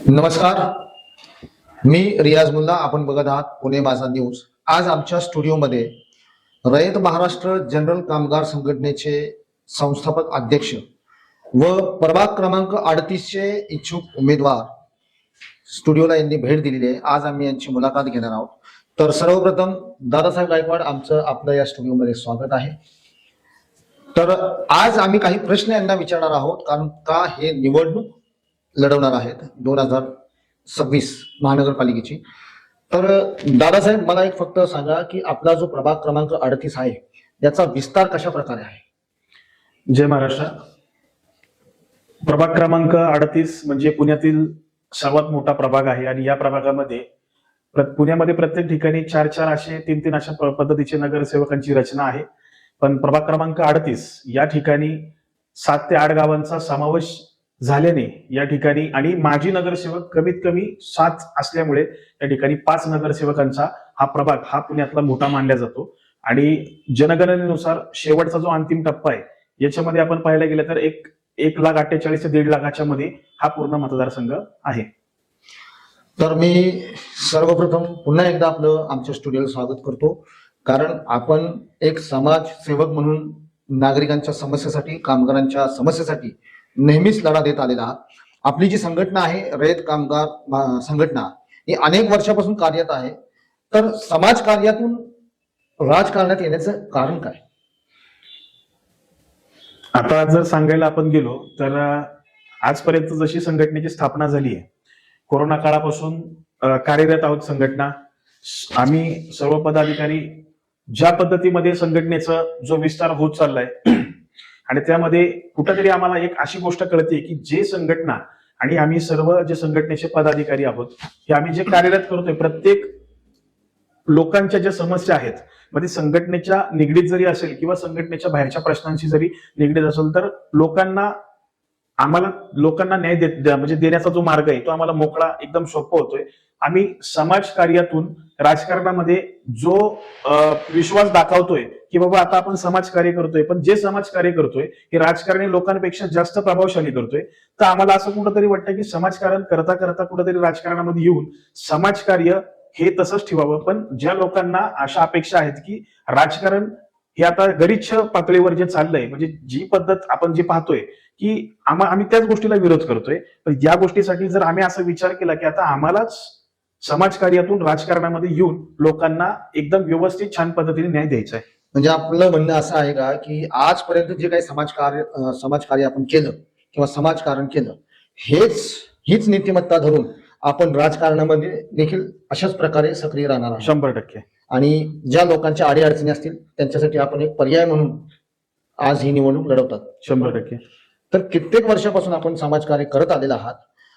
नमस्कार, मी रियाज मुल्ला. आपण बघत आहात पुणे माझा न्यूज. आज आमच्या स्टुडिओमध्ये रयत महाराष्ट्र जनरल कामगार संघटनेचे संस्थापक अध्यक्ष व प्रभाग क्रमांक 38चे इच्छुक उमेदवार स्टुडिओला यांनी भेट दिलेली आहे. आज आम्ही यांची मुलाखत घेणार आहोत. तर सर्वप्रथम दादासाहेब गायकवाड, आपलं या स्टुडिओमध्ये स्वागत आहे. तर आज आम्ही काही प्रश्न यांना विचारणार आहोत, कारण का हे निवडणूक लढवणार आहेत 2026 महानगरपालिकेची. तर दादासाहेब, मला एक फक्त सांगा की आपला जो प्रभाग क्रमांक 38 आहे याचा विस्तार कशा प्रकारे आहे? जय महाराष्ट्र. प्रभाग क्रमांक 38 म्हणजे पुण्यातील सर्वात मोठा प्रभाग आहे आणि या प्रभागामध्ये पुण्यामध्ये प्रत्येक ठिकाणी 4-4 असे 3-3 अशा पद्धतीचे नगरसेवकांची रचना आहे. पण प्रभाग क्रमांक 38 या ठिकाणी 7 ते 8 गावांचा समावेश झाल्याने या ठिकाणी आणि माजी नगरसेवक कमीत कमी 7 असल्यामुळे या ठिकाणी 5 नगरसेवकांचा हा प्रभाग हा पुण्यातला मोठा मानला जातो. आणि जनगणनेनुसार शेवटचा जो अंतिम टप्पा आहे याच्यामध्ये आपण पाहायला गेलं तर 1,48,000 ते 1.5 लाखाच्या मध्ये हा पूर्ण मतदारसंघ आहे. तर मी सर्वप्रथम पुन्हा एकदा आपलं आमच्या स्टुडिओला स्वागत करतो, कारण आपण एक समाजसेवक म्हणून नागरिकांच्या समस्येसाठी, कामगारांच्या समस्येसाठी नेहमीच लढा देत आलेला आहात. आपली जी संघटना आहे रयत कामगार संघटना ही अनेक वर्षापासून कार्यरत आहे. तर समाज कार्यातून राजकारणात येण्याचं कारण काय? आता जर सांगायला आपण गेलो तर आजपर्यंत जशी संघटनेची स्थापना झाली आहे, कोरोना काळापासून कार्यरत आहोत संघटना. आम्ही सर्व पदाधिकारी ज्या पद्धतीमध्ये संघटनेचा जो विस्तार होत चाललाय आणि त्यामध्ये कुठेतरी आम्हाला एक अशी गोष्ट कळते की जे संघटना आणि आम्ही सर्व जे संघटनेचे पदाधिकारी आहोत हे आम्ही जे कार्यरत करतोय, प्रत्येक लोकांच्या ज्या समस्या आहेत मध्ये संघटनेच्या निगडीत जरी असेल किंवा संघटनेच्या बाहेरच्या प्रश्नांशी जरी निगडीत असेल तर लोकांना न्याय म्हणजे देण्याचा जो मार्ग आहे तो आम्हाला मोकळा एकदम सोपा होतोय. आम्ही समाज कार्यातून राजकारणामध्ये जो विश्वास दाखवतोय की बाबा आता आपण समाजकार्य करतोय, पण जे समाजकार्य करतोय हे राजकारणी लोकांपेक्षा जास्त प्रभावशाली करतोय. तर आम्हाला असं कुठंतरी वाटतं की समाजकारण करता करता कुठंतरी राजकारणामध्ये येऊन समाजकार्य हे तसंच ठेवावं. पण ज्या लोकांना अशा अपेक्षा आहेत की राजकारण हे आता गरीच्छ पातळीवर जे चाललंय, म्हणजे जी पद्धत आपण जी पाहतोय की आम्ही त्याच गोष्टीला विरोध करतोय. पण या गोष्टीसाठी जर आम्ही असा विचार केला की आता आम्हालाच समाजकार्यातून राजकारणामध्ये येऊन लोकांना एकदम व्यवस्थित छान पद्धतीने न्याय द्यायचा आहे. म्हणजे आपलं म्हणणं असं आहे का की आजपर्यंत जे काही समाजकार्य आपण केलं किंवा समाजकारण केलं, हीच नीतिमत्ता धरून आपण राजकारणामध्ये देखील अशाच प्रकारे सक्रिय राहणार आहोत? 100%. आणि ज्या लोकांच्या अडीअडचणी असतील त्यांच्यासाठी आपण एक पर्याय म्हणून आज ही निवडणूक लढवतात. 100%. तर कित्येक वर्षापासून आपण समाजकार्य करत आलेला आहात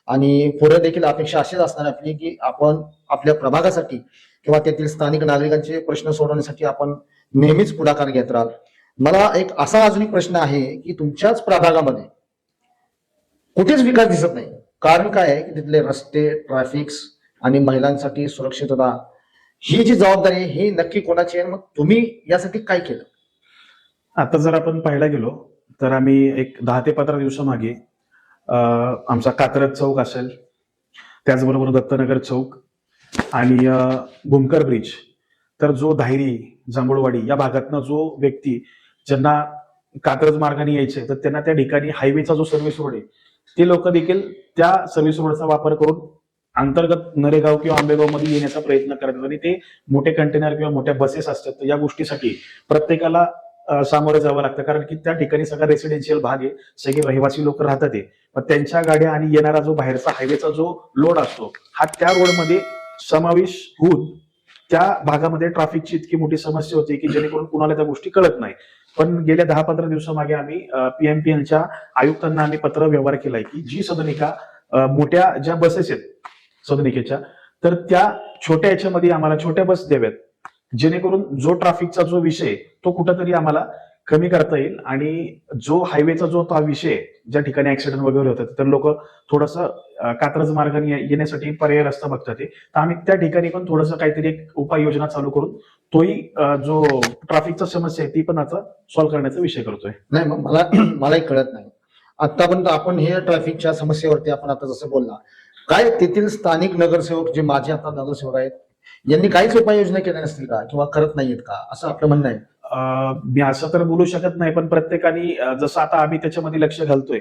आणि पुढे देखील अपेक्षा अशीच असणार आपली की आपण आपल्या प्रभागासाठी किंवा तेथील स्थानिक नागरिकांचे प्रश्न सोडवण्यासाठी आपण नेहमीच पुढाकार घेत राहाल. मला एक असा अजून एक प्रश्न आहे की तुमच्याच प्रभागामध्ये कुठेच विकास दिसत नाही. कारण काय आहे की तिथले रस्ते, ट्रॅफिक्स आणि महिलांसाठी सुरक्षितता ही जी जबाबदारी आहे ही नक्की कोणाची आहे? मग तुम्ही यासाठी काय केलं? आता जर आपण पाहायला गेलो तर आम्ही एक 10 ते 15 दिवसामागे आमचा कात्रज चौक असेल, त्याचबरोबर दत्तनगर चौक आणि भूमकर ब्रिज, तर जो धायरी, जांभूळवाडी या भागातनं जो व्यक्ती ज्यांना कात्रज मार्गाने यायचे तर त्यांना त्या ठिकाणी हायवेचा जो सर्व्हिस रोड आहे ते लोक देखील त्या सर्व्हिस रोडचा वापर करून अंतर्गत नरेगाव किंवा आंबेगाव मध्ये येण्याचा प्रयत्न करतात. आणि ते मोठे कंटेनर किंवा मोठ्या बसेस असतात, तर या गोष्टीसाठी प्रत्येकाला सामोरे जावं लागतं, कारण की त्या ठिकाणी सगळा रेसिडेन्शियल भाग आहे, सगळे रहिवासी लोक राहतात. पण त्यांच्या गाड्या आणि येणारा जो बाहेरचा हायवेचा जो लोड असतो हा त्या रोडमध्ये समावेश होऊन त्या भागामध्ये ट्रॅफिकची इतकी मोठी समस्या होती की जेणेकरून कुणाला त्या गोष्टी कळत नाही. पण गेल्या 10-15 दिवसामागे आम्ही PMPLच्या आयुक्तांना आम्ही पत्र व्यवहार केलाय की जी सदनिका मोठ्या ज्या बसेस आहेत सदनिकेच्या, तर त्या छोट्या याच्यामध्ये आम्हाला छोट्या बस द्याव्यात, जेणेकरून जो ट्रॅफिकचा जो विषय तो कुठंतरी आम्हाला कमी करता येईल. आणि जो हायवेचा जो तो विषय ज्या ठिकाणी ऍक्सिडेंट वगैरे होतात तर लोक थोडस कात्रज मार्गाने येण्यासाठी पर्याय रस्ता बघतात. तर आम्ही त्या ठिकाणी पण थोडस काहीतरी एक उपाययोजना चालू करून तोही जो ट्रॅफिकचा समस्या आहे ती पण आता सॉल्व्ह करण्याचा विषय करतोय. नाही, मलाही कळत नाही आतापर्यंत आपण हे ट्रॅफिकच्या समस्येवरती आपण आता जसं बोलला काय तेथील स्थानिक नगरसेवक जे माझे आता नगरसेवक आहेत यांनी काहीच उपाययोजना केल्या नसतील का किंवा करत नाहीयेत का असं आपलं म्हणणं आहे. मी असं तर बोलू शकत नाही, पण प्रत्येकाने जसं आता आम्ही त्याच्यामध्ये लक्ष घालतोय,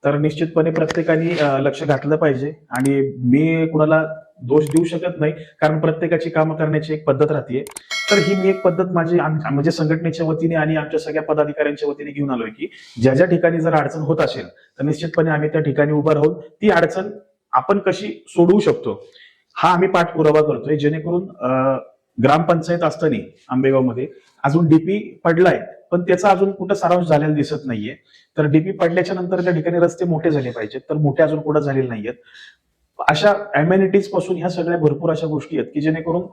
तर निश्चितपणे प्रत्येकाने लक्ष घातलं पाहिजे. आणि मी कुणाला दोष देऊ शकत नाही, कारण प्रत्येकाची कामं करण्याची एक पद्धत राहते. तर ही मी एक पद्धत माझी म्हणजे संघटनेच्या वतीने आणि आमच्या सगळ्या पदाधिकाऱ्यांच्या वतीने घेऊन आलोय, की ज्या ज्या ठिकाणी जर अडचण होत असेल तर निश्चितपणे आम्ही त्या ठिकाणी उभं राहून ती अडचण आपण कशी सोडवू शकतो हा आम्ही पाठपुरावा करतोय, जेणेकरून ग्रामपंचायत असताना आंबेगावमध्ये अजून डीपी पडलाय, पण त्याचा अजून कुठं सारांश झालेला दिसत नाहीये. तर डीपी पडल्याच्या नंतर त्या ठिकाणी रस्ते मोठे झाले पाहिजेत, तर मोठे अजून कुठं झालेले नाहीयेत. अशा अम्युनिटीज पासून ह्या सगळ्या भरपूर अशा गोष्टी आहेत की जेणेकरून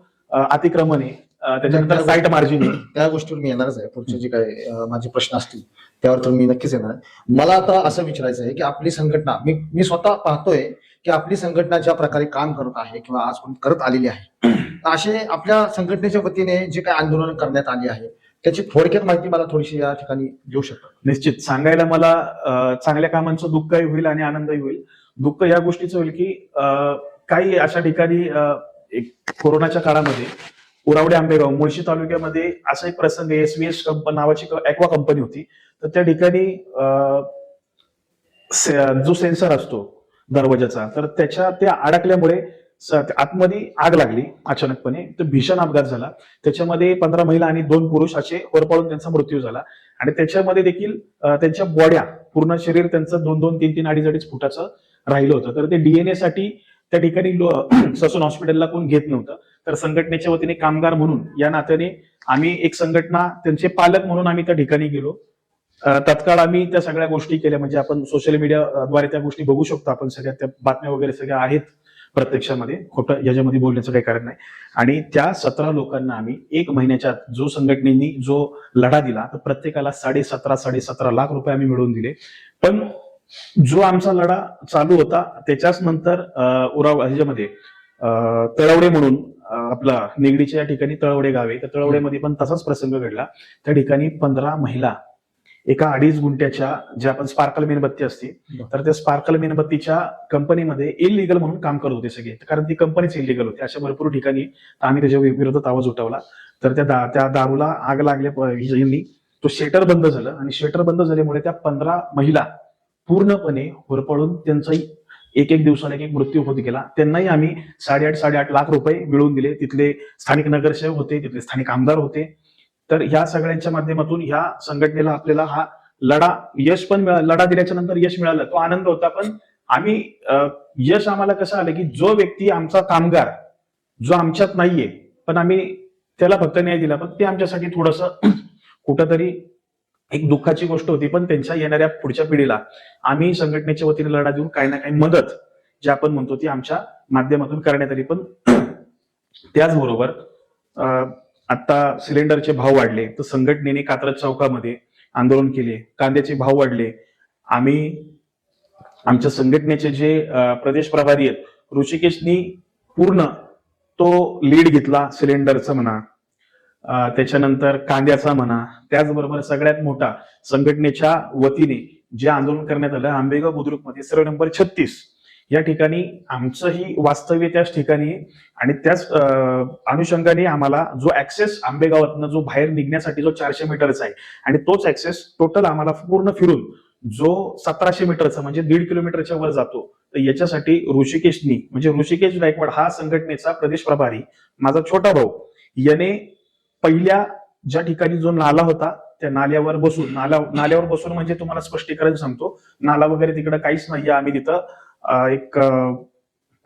अतिक्रमण आहे, त्याच्यानंतर साईट मार्जिन आहे. त्या गोष्टीवर मी येणारच आहे. पुढचे जे काही माझे प्रश्न असतील त्यावर तर मी नक्कीच येणार आहे. मला आता असं विचारायचं आहे की आपली संघटना, मी स्वतः पाहतोय की आपली संघटना ज्या प्रकारे काम करत आहे किंवा आजपर्यंत करत आलेली आहे, असे आपल्या संघटनेच्या वतीने जे काही आंदोलन करण्यात आली आहे त्याची थोडक्यात माहिती मला थोडीशी या ठिकाणी देऊ शकता? निश्चित सांगायला मला चांगल्या कामांचं दुःखही होईल आणि आनंदही होईल. दुःख या गोष्टीचं होईल की काही अशा ठिकाणी एक कोरोनाच्या काळामध्ये उरावडे आंबेगाव मुळशी तालुक्यामध्ये असा एक प्रसंग, SVS नावाची ऍक्वा कंपनी होती. तर त्या ठिकाणी जो सेन्सर असतो दरवाजाचा, तर त्या अडकल्यामुळे आतमध्ये आग लागली अचानकपणे. तर भीषण अपघात झाला. त्याच्यामध्ये 15 महिला आणि 2 पुरुष असे होरपळून त्यांचा मृत्यू झाला. आणि त्याच्यामध्ये देखील त्यांच्या बॉड्या, पूर्ण शरीर त्यांचं 2-2, 3-3, 2.5 फुटाचं राहिलं होतं. तर ते DNA साठी त्या ठिकाणी ससून हॉस्पिटलला कोण घेत नव्हतं. तर संघटनेच्या वतीने कामगार म्हणून या नात्याने आम्ही एक संघटना, त्यांचे पालक म्हणून आम्ही त्या ठिकाणी गेलो. तत्काळ आम्ही त्या सगळ्या गोष्टी केल्या. म्हणजे आपण सोशल मीडियाद्वारे त्या गोष्टी बघू शकतो, आपण सगळ्या त्या बातम्या वगैरे सगळ्या आहेत प्रत्यक्षामध्ये, खोटं याच्यामध्ये बोलण्याचं काही कारण नाही. आणि त्या 17 लोकांना आम्ही 1 महिन्याच्या जो संघटनेनी जो लढा दिला, तर प्रत्येकाला 17.5 लाख रुपये आम्ही मिळवून दिले. पण जो आमचा लढा चालू होता त्याच्याच नंतर ह्याच्यामध्ये तळवडे म्हणून आपला निगडीच्या या ठिकाणी तळवडे गाव आहे, तर तळवडेमध्ये पण तसाच प्रसंग घडला. त्या ठिकाणी 15 महिला एका 2.5 गुंठ्याच्या, जे आपण स्पार्कल मेणबत्ती असते, तर त्या स्पार्कल मेणबत्तीच्या कंपनीमध्ये इलिगल म्हणून काम करत होते सगळे, कारण ती कंपनीच इलिगल होती. अशा भरपूर ठिकाणी आम्ही त्याच्या विरोधात आवाज उठवला. तर त्या दारूला आग लागल्या, तो शेटर बंद झालं. आणि शेटर बंद झाल्यामुळे त्या 15 महिला पूर्णपणे होरपळून त्यांचा एक दिवसाला एक मृत्यू होत गेला. त्यांनाही आम्ही 8.5 लाख रुपये मिळवून दिले. तिथले स्थानिक नगरसेवक होते, तिथले स्थानिक आमदार होते. तर ह्या सगळ्यांच्या माध्यमातून ह्या संघटनेला आपल्याला हा लढा दिल्याच्या नंतर यश मिळालं, तो आनंद होता. पण आम्ही यश आम्हाला कसं आलं की जो व्यक्ती आमचा कामगार, जो आमच्यात नाहीये, पण आम्ही त्याला फक्त न्याय दिला, पण ते आमच्यासाठी थोडस कुठंतरी एक दुःखाची गोष्ट होती. पण त्यांच्या येणाऱ्या पुढच्या पिढीला आम्ही संघटनेच्या वतीने लढा देऊन काही ना काही मदत जी आपण म्हणतो ती आमच्या माध्यमातून करण्यात आली. पण त्याचबरोबर आता सिलेंडरचे भाव वाढले, तर संघटनेने कात्रज चौकामध्ये आंदोलन केले. कांद्याचे भाव वाढले. आम्ही आमच्या संघटनेचे जे प्रदेश प्रभारी आहेत ऋषिकेशनी पूर्ण तो लीड घेतला, सिलेंडरचा म्हणा, त्याच्यानंतर कांद्याचा म्हणा. त्याचबरोबर सगळ्यात मोठा संघटनेच्या वतीने जे आंदोलन करण्यात आलं आंबेगाव बुद्रुकमध्ये सर्व नंबर 36 या ठिकाणी आमचंही वास्तव्य त्याच ठिकाणी. आणि त्याच अनुषंगाने आम्हाला जो ऍक्सेस आंबेगावातनं जो बाहेर निघण्यासाठी जो 400 मीटरचा आहे, आणि तोच ऍक्सेस टोटल आम्हाला पूर्ण फिरून जो 1700 मीटरचा म्हणजे 1.5 किलोमीटरच्या वर जातो. तर याच्यासाठी ऋषिकेशनी, म्हणजे ऋषिकेश गायकवाड हा संघटनेचा प्रदेश प्रभारी, माझा छोटा भाऊ, याने पहिल्या ज्या ठिकाणी जो नाला होता त्या नाल्यावर बसून, नाल्यावर बसून म्हणजे तुम्हाला स्पष्टीकरण सांगतो, नाला वगैरे तिकडे काहीच नाहीये. आम्ही तिथं एक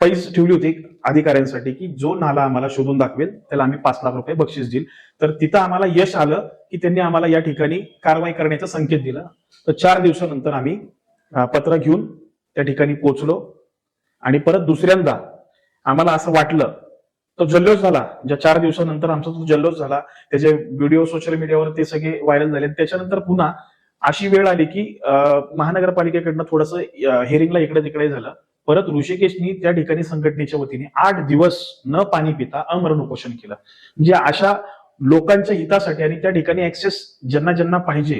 पैस ठेवली होती अधिकाऱ्यांसाठी की जो नाला आम्हाला शोधून दाखवेल त्याला आम्ही 5 लाख रुपये बक्षीस देईल. तर तिथं आम्हाला यश आलं की त्यांनी आम्हाला या ठिकाणी कारवाई करण्याचा संकेत दिला. तर 4 दिवसानंतर आम्ही पत्र घेऊन त्या ठिकाणी पोहोचलो. आणि परत दुसऱ्यांदा आम्हाला असं वाटलं, तो जल्लोष झाला. ज्या 4 दिवसानंतर आमचा तो जल्लोष झाला, त्याचे व्हिडिओ सोशल मीडियावर ते सगळे व्हायरल झाले. त्याच्यानंतर पुन्हा अशी वेळ आली की महानगरपालिकेकडनं थोडंसं हेरिंगला इकडे तिकडे झालं. परत ऋषिकेशनी त्या ठिकाणी संघटनेच्या वतीने 8 दिवस न पाणी पिता अमरण उपोषण केलं. म्हणजे अशा लोकांच्या हितासाठी, आणि त्या ठिकाणी ऍक्सेस ज्यांना ज्यांना पाहिजे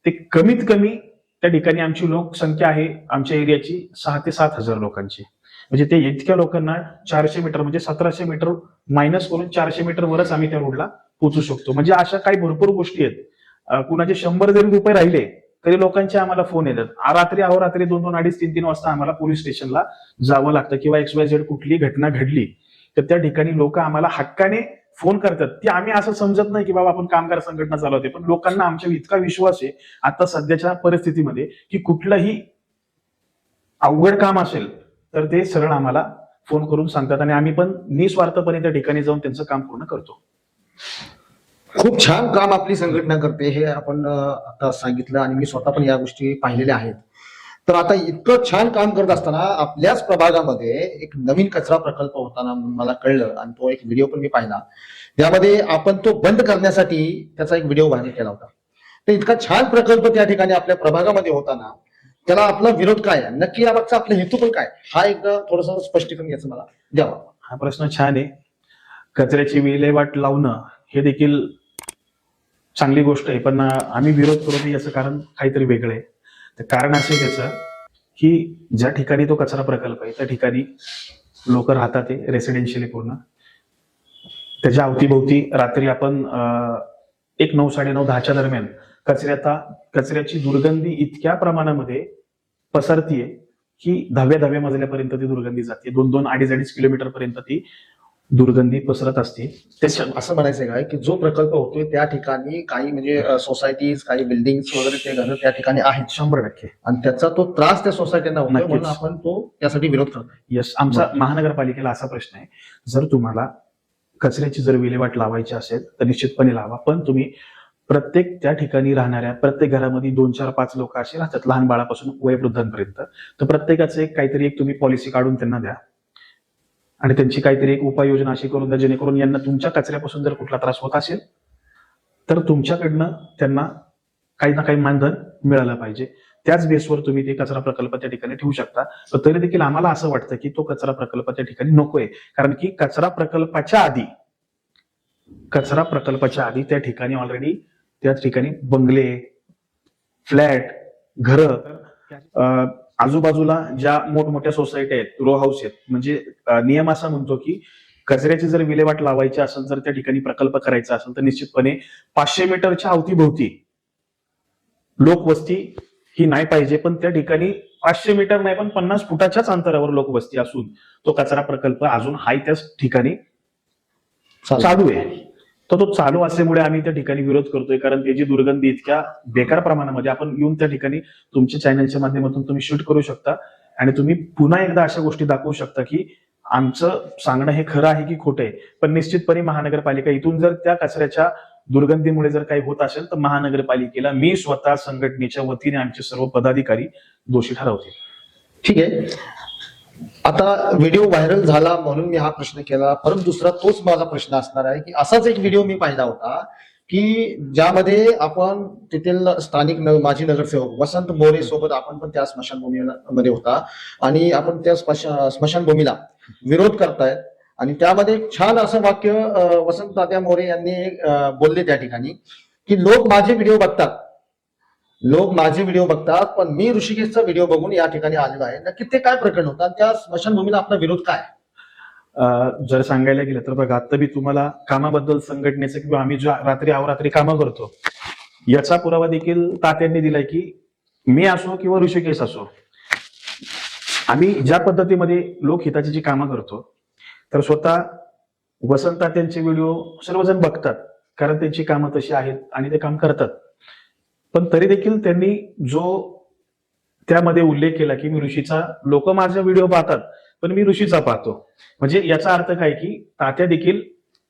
ते कमीत कमी त्या ठिकाणी आमची लोकसंख्या आहे आमच्या एरियाची 6 ते 7 हजार लोकांची. म्हणजे ते इतक्या लोकांना 400 मीटर म्हणजे 1700 मीटर मायनस करून 400 मीटर वरच आम्ही त्या रोडला पोहोचू शकतो. म्हणजे अशा काही भरपूर गोष्टी आहेत. कुणाचे 100 जरी रुपये राहिले तरी लोकांचे आम्हाला फोन येतात. रात्री अहोरात्री 2-2, 2:30, 3-3 वाजता आम्हाला पोलीस स्टेशनला जावं लागतं किंवा XYZ कुठली घटना घडली तर त्या ठिकाणी लोक आम्हाला हक्काने फोन करतात. की आम्ही असं समजत नाही की बाबा आपण कामगार संघटना चालवते, पण लोकांना आमच्यावर इतका विश्वास आहे आता सध्याच्या परिस्थितीमध्ये की कुठलंही अवघड काम असेल तर ते सरळ आम्हाला फोन करून सांगतात आणि आम्ही पण निस्वार्थपणे त्या ठिकाणी जाऊन त्यांचं काम पूर्ण करतो. खूप छान काम आपली संघटना करते हे आपण आता सांगितलं आणि मी स्वतः पण या गोष्टी पाहिलेल्या आहेत. तर आता इतकं छान काम करत असताना आपल्याच प्रभागामध्ये एक नवीन कचरा प्रकल्प होताना मला कळलं आणि तो एक व्हिडिओ पण मी पाहिला. त्यामध्ये आपण तो बंद करण्यासाठी त्याचा एक व्हिडिओ व्हायरल केला होता. तर इतका छान प्रकल्प त्या ठिकाणी आपल्या प्रभागामध्ये होताना त्याला आपला विरोध काय आहे? नक्की यामागचा आपला हेतू पण काय? हा एकदा थोडंसं स्पष्टीकरण याचं मला द्यावा. हा प्रश्न छान आहे. कचऱ्याची विल्हेवाट लावणं हे देखील चांगली गोष्ट आहे, पण आम्ही विरोध करू नये याचं कारण काहीतरी वेगळं आहे. तर कारण असं आहे त्याचं की ज्या ठिकाणी तो कचरा प्रकल्प आहे त्या ठिकाणी लोक राहतात रेसिडेन्शियली पूर्ण. त्याच्या अवतीभोवती रात्री आपण 1, 9, 9:30, 10च्या दरम्यान कचऱ्याची दुर्गंधी इतक्या प्रमाणामध्ये पसरतीये की 10व्या मजल्यापर्यंत ती दुर्गंधी जाते. 2-2, 2.5 किलोमीटर पर्यंत ती दुर्गंधी पसरत असते. त्याच्या असं म्हणायचंय काय की जो प्रकल्प होतोय त्या ठिकाणी काही म्हणजे सोसायटीज, काही बिल्डिंग्स वगैरे ते घरं त्या ठिकाणी आहेत 100% आणि त्याचा तो त्रास त्या सोसायटींना होतोय नक्कीच. म्हणून आपण तो त्यासाठी विरोध करतो. यस, आमचा महानगरपालिकेला असा प्रश्न आहे, जर तुम्हाला कचऱ्याची जर विल्हेवाट लावायची असेल तर निश्चितपणे लावा, पण तुम्ही प्रत्येक त्या ठिकाणी राहणाऱ्या प्रत्येक घरामध्ये 2, 4, 5 लोक असे राहतात लहान बाळापासून वयोवृद्धांपर्यंत. तर प्रत्येकाचं काहीतरी एक तुम्ही पॉलिसी काढून त्यांना द्या आणि त्यांची काहीतरी एक उपाययोजना अशी करून द्या जेणेकरून यांना तुमच्या कचऱ्यापासून जर कुठला त्रास होत असेल तर तुमच्याकडनं त्यांना काही ना काही मानधन मिळालं पाहिजे. त्याच बेसवर तुम्ही ते कचरा प्रकल्प त्या ठिकाणी ठेवू शकता. पण तरी देखील आम्हाला असं वाटतं की तो कचरा प्रकल्प त्या ठिकाणी नकोय, कारण की कचरा प्रकल्पाच्या आधी त्या ठिकाणी ऑलरेडी त्या ठिकाणी बंगले, फ्लॅट, घरं, आजूबाजूला ज्या मोठमोठ्या सोसायटी आहेत, रो हाऊस आहेत, म्हणजे नियम असा म्हणतो की कचऱ्याची जर विल्हेवाट लावायची असेल, जर त्या ठिकाणी प्रकल्प करायचा असेल तर निश्चितपणे 500 मीटरच्या अवतीभोवती लोकवस्ती ही नाही पाहिजे. पण त्या ठिकाणी 500 मीटर नाही पण 50 फुटाच्याच अंतरावर लोकवस्ती असून तो कचरा प्रकल्प अजून हाय त्याच ठिकाणी चालू आहे. तर तो चालू असल्यामुळे आम्ही त्या ठिकाणी विरोध करतोय, कारण त्याची दुर्गंधी इतक्या बेकार प्रमाणामध्ये आपण येऊन त्या ठिकाणी तुमच्या चॅनलच्या माध्यमातून तुम्ही शूट करू शकता आणि तुम्ही पुन्हा एकदा अशा गोष्टी दाखवू शकता की आमचं सांगणं हे खरं आहे की खोटं आहे. पण निश्चितपणे महानगरपालिका इथून जर त्या कचऱ्याच्या दुर्गंधीमुळे जर काही होत असेल तर महानगरपालिकेला मी स्वतः संघटनेच्या वतीने आमचे सर्व पदाधिकारी दोषी ठरवतील. ठीक आहे. आता व्हिडिओ व्हायरल झाला म्हणून मी हा प्रश्न केला, परंतु दुसरा तोच माझा प्रश्न असणार आहे की असाच एक व्हिडिओ मी पाहिला होता की ज्यामध्ये आपण तेथील स्थानिक माजी नगरसेवक वसंत मोरे सोबत आपण पण त्या स्मशानभूमीमध्ये होता आणि आपण त्या स्मशानभूमीला विरोध करतायत आणि त्यामध्ये एक छान असं वाक्य वसंत तात्या मोरे यांनी बोलले त्या ठिकाणी की लोक माझे व्हिडिओ बघतात पण मी ऋषिकेशचा व्हिडिओ बघून या ठिकाणी आलेलो आहे. नक्की ते काय प्रकरण होतं आणि त्या स्मशानभूमीला आपला विरोध काय? जर सांगायला गेलं तर बघा, आता मी तुम्हाला कामाबद्दल संघटनेचं किंवा आम्ही ज्या रात्री अहोरात्री कामं करतो याचा पुरावा देखील तात्यांनी दिलाय की मी असो किंवा ऋषिकेश असो, आम्ही ज्या पद्धतीमध्ये लोकहिताची जी कामं करतो तर स्वतः वसंत तात्यांचे व्हिडिओ सर्वजण बघतात, कारण त्यांची कामं तशी आहेत आणि ते काम करतात. पण तरी देखील त्यांनी जो त्यामध्ये उल्लेख केला की मी ऋषीचा, लोक माझा व्हिडिओ पाहतात पण मी ऋषीचा पाहतो, म्हणजे याचा अर्थ काय की तात्या देखील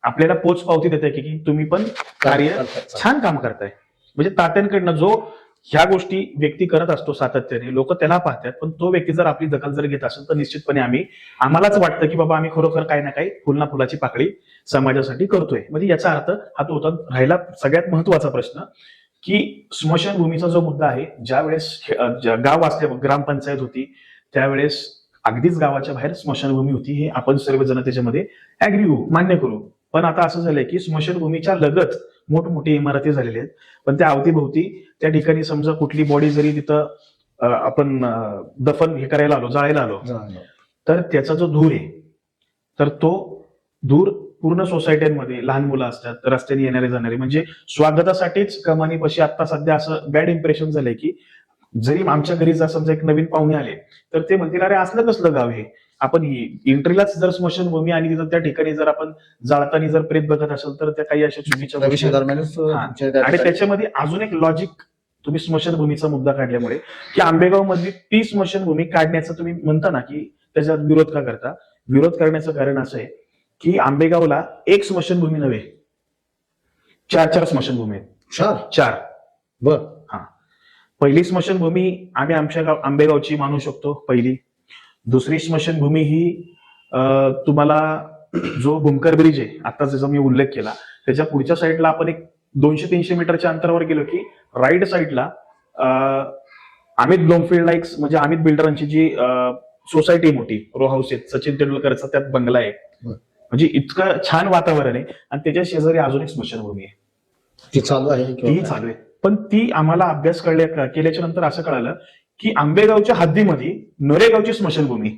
आपल्याला पोच पावती देते की तुम्ही पण कार्य छान काम करताय. म्हणजे तात्यांकडनं जो ह्या गोष्टी व्यक्ती करत असतो सातत्याने, लोक त्याला पाहतात, पण तो व्यक्ती जर आपली दखल जर घेत असेल तर निश्चितपणे आम्हालाच वाटतं की बाबा आम्ही खरोखर काही ना काही फुल ना फुलाची पाकळी समाजासाठी करतोय. म्हणजे याचा अर्थ हा तो होता. राहिला सगळ्यात महत्वाचा प्रश्न की स्मशानभूमीचा जो मुद्दा आहे, ज्यावेळेस गाव असले ग्रामपंचायत होती त्यावेळेस अगदीच गावाच्या बाहेर स्मशानभूमी होती, हे आपण सर्वजण त्याच्यामध्ये ऍग्री होऊ, मान्य करू. पण आता असं झालंय की स्मशानभूमीच्या लगत मोठमोठी इमारती झालेल्या आहेत, पण त्या अवतीभोवती त्या ठिकाणी समजा कुठली बॉडी जरी तिथं आपण दफन हे करायला आलो, जाळायला आलो तर त्याचा जो धूर आहे तर तो धूर पूर्ण सोसायट्यांमध्ये लहान मुलं असतात, रस्त्याने येणारे जाणारे, म्हणजे स्वागतासाठीच कमानीपाशी आता सध्या असं बॅड इम्प्रेशन झालंय की जरी आमच्या घरी जर समजा एक नवीन पाहुणे आले तर ते म्हणतील अरे असलं कसलं गाव हे, आपण एंट्रीलाच जर स्मशानभूमी आणि तिथं त्या ठिकाणी जर आपण जाळताना जर प्रेत बघत असेल तर त्या काही अशा चुकीच्या गोष्टी आहेत. दरम्यानच हा. तुमच्या त्या आणि ठिकाणी- त्याच्यामध्ये अजून एक लॉजिक तुम्ही स्मशानभूमीचा मुद्दा काढल्यामुळे की आंबेगाव मधली ती स्मशानभूमी काढण्याचं तुम्ही म्हणता ना की त्याच्यात विरोध का करता, विरोध करण्याचं कारण असं आहे की आंबेगावला एक स्मशानभूमी नव्हे, 4 स्मशानभूमी आहेत. चार. बर. पहिली स्मशानभूमी आम्ही आमच्या आंबेगावची मानू शकतो पहिली. दुसरी स्मशानभूमी ही तुम्हाला जो भूमकर ब्रिज आहे आता ज्याचा मी उल्लेख केला त्याच्या पुढच्या साईडला आपण एक 200-300 मीटरच्या अंतरावर गेलो की राईट साईडला अमित ब्लोमफिल्ड लाईक्स म्हणजे अमित बिल्डरांची जी सोसायटी मोठी रो हाऊस आहे, सचिन तेंडुलकरचा त्यात बंगला आहे, म्हणजे इतकं छान वातावरण आहे. आणि त्याच्या शेजारी अजून एक स्मशानभूमी आहे, ती चालू आहे तीही चालू आहे. पण ती आम्हाला अभ्यास केल्याच्या नंतर असं कळालं की आंबेगावच्या हद्दीमध्ये नरेगावची स्मशानभूमी,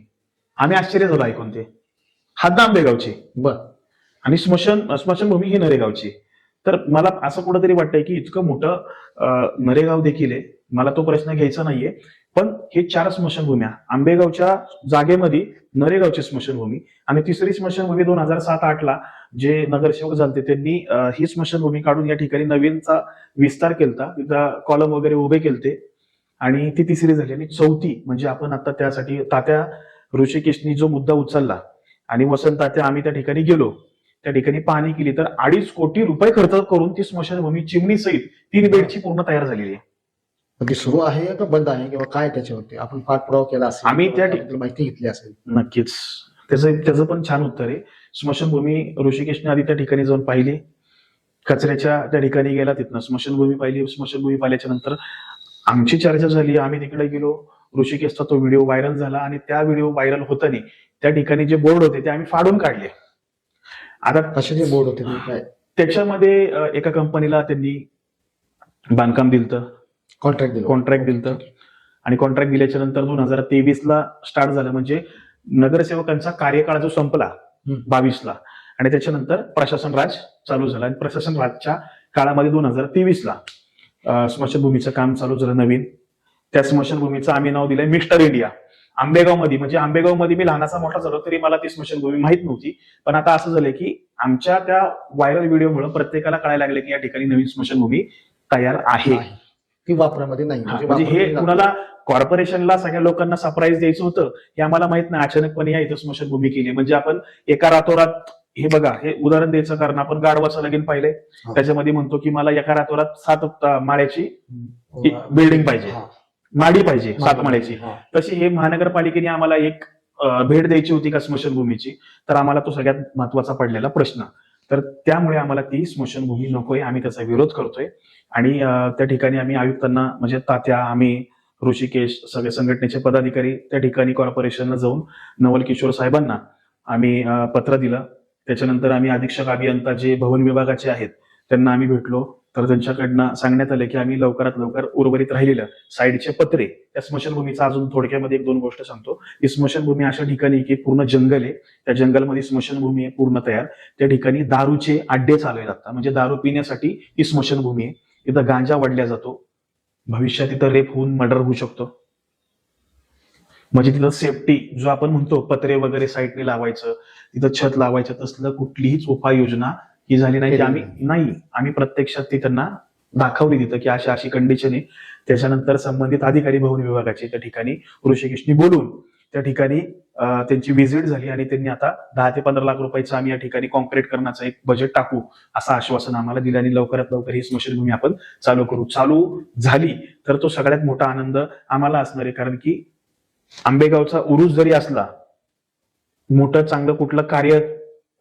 आम्ही आश्चर्य झालो ऐकून ते, हद्द आंबेगावची बर आणि स्मशानभूमी ही नरेगावची. तर मला असं कुठंतरी वाटतंय की इतकं मोठं नरेगाव देखील आहे, मला तो प्रश्न घ्यायचा नाहीये. पण हे 4 स्मशानभूम्या आंबेगावच्या जागेमध्ये नरेगावची स्मशानभूमी आणि तिसरी स्मशानभूमी 2007-8 ला जे नगरसेवक झाले त्यांनी ही स्मशानभूमी काढून या ठिकाणी नवीनचा विस्तार केलता, तिथं कॉलम वगैरे उभे केलते आणि ती तिसरी झाली. आणि चौथी म्हणजे आपण आता त्यासाठी तात्या ऋषिकेशनी जो मुद्दा उचलला आणि वसंत तात्या आम्ही त्या ठिकाणी गेलो, त्या ठिकाणी पाहणी केली तर 2.5 कोटी रुपये खर्च करून ती स्मशानभूमी चिमणी सहित 3 बेडची पूर्ण तयार झालेली आहे. ती सुरू आहे का बंद आहे किंवा काय त्याच्यावरती आपण पाठपुरावा केला असेल, आम्ही त्या त्याबद्दल माहिती घेतली असेल. नक्कीच त्याचं पण छान उत्तर आहे. स्मशानभूमी ऋषिकेशने आधी त्या ठिकाणी जाऊन पाहिली, कचऱ्याच्या त्या ठिकाणी गेला, तिथनं स्मशानभूमी पाहिली. स्मशानभूमी पाहिल्याच्या नंतर आमची चर्चा झाली, आम्ही तिकडे गेलो, ऋषिकेशचा तो व्हिडिओ व्हायरल झाला आणि त्या व्हिडिओ व्हायरल होताना त्या ठिकाणी जे बोर्ड होते ते आम्ही फाडून काढले. आता कशाचे बोर्ड होते ते काय त्याच्यामध्ये एका कंपनीला त्यांनी बांधकाम दिलं, कॉन्ट्रॅक्ट दिलं आणि कॉन्ट्रॅक्ट दिल्याच्या नंतर 2023 ला स्टार्ट झालं, म्हणजे नगरसेवकांचा कार्यकाळ जो संपला 22 ला आणि त्याच्यानंतर प्रशासन राज चालू झाला आणि प्रशासन राजच्या काळामध्ये 2023 ला स्मशानभूमीचं काम चालू झालं नवीन. त्या स्मशानभूमीचं आम्ही नाव दिलंय मिस्टर इंडिया. आंबेगावमध्ये म्हणजे आंबेगावमध्ये मी लहानाचा मोठा झालो तरी मला ती स्मशानभूमी माहित नव्हती, पण आता असं झालंय की आमच्या त्या व्हायरल व्हिडिओमुळे प्रत्येकाला कळायला लागले की या ठिकाणी नवीन स्मशानभूमी तयार आहे. ती वापरामध्ये नाही, म्हणजे हे कुणाला कॉर्पोरेशनला सगळ्या लोकांना सरप्राईज द्यायचं होतं हे आम्हाला माहित नाही, अचानकपणे या इथं स्मशानभूमी केली. म्हणजे आपण एका रातोरात, हे बघा हे उदाहरण द्यायचं कारण आपण गाढवाचं लगीन पाहिलंय, त्याच्यामध्ये म्हणतो की मला एका रातोरात 7 माळ्याची बिल्डिंग पाहिजे, माडी पाहिजे 7 माळ्याची. तशी हे महानगरपालिकेने आम्हाला एक भेट द्यायची होती का स्मशानभूमीची, तर आम्हाला तो सगळ्यात महत्वाचा पडलेला प्रश्न. तर त्यामुळे आम्हाला ती स्मशानभूमी नकोय, आम्ही त्याचा विरोध करतोय. आणि त्या ठिकाणी आम्ही आयुक्तांना म्हणजे तात्या, आम्ही, ऋषिकेश, सगळे संघटनेचे पदाधिकारी त्या ठिकाणी कॉर्पोरेशनला जाऊन नवल किशोर साहेबांना आम्ही पत्र दिलं. त्याच्यानंतर आम्ही अधीक्षक अभियंता जे भवन विभागाचे आहेत त्यांना आम्ही भेटलो, तर त्यांच्याकडनं सांगण्यात आलं की आम्ही लवकरात लवकर उर्वरित राहिलेलं साईडचे पत्रे त्या स्मशानभूमीचा, अजून थोडक्यामध्ये 1-2 गोष्ट सांगतो. ही स्मशानभूमी अशा ठिकाणी की पूर्ण जंगल आहे, त्या जंगलमध्ये स्मशानभूमी आहे पूर्ण तयार. त्या ठिकाणी दारूचे अड्डे चालू आहेत, म्हणजे दारू पिण्यासाठी ही स्मशानभूमी आहे. तिथं गांजा वाढल्या जातो, भविष्यात तिथं रेप होऊन मर्डर होऊ शकतो. म्हणजे तिथं सेफ्टी जो आपण म्हणतो पत्रे वगैरे साईडने लावायचं, तिथं छत लावायचं, तसलं कुठलीच उपाययोजना ही झाली नाही. आम्ही प्रत्यक्षात ती त्यांना दाखवली तिथं की अशी कंडिशन आहे. त्याच्यानंतर संबंधित अधिकारी भवन विभागाचे त्या ठिकाणी ऋषिकेशनी बोलून त्या ठिकाणी त्यांची व्हिजिट झाली आणि त्यांनी आता 10 ते 15 लाख रुपयाचं आम्ही या ठिकाणी कॉन्क्रीट करण्याचं एक बजेट टाकू असं आश्वासन आम्हाला दिलं आणि लवकरात लवकर ही स्मशानभूमी आपण चालू करू. चालू झाली तर तो सगळ्यात मोठा आनंद आम्हाला असणार आहे, कारण की आंबेगावचा उरूस जरी असला, मोठं चांगलं कुठलं कार्य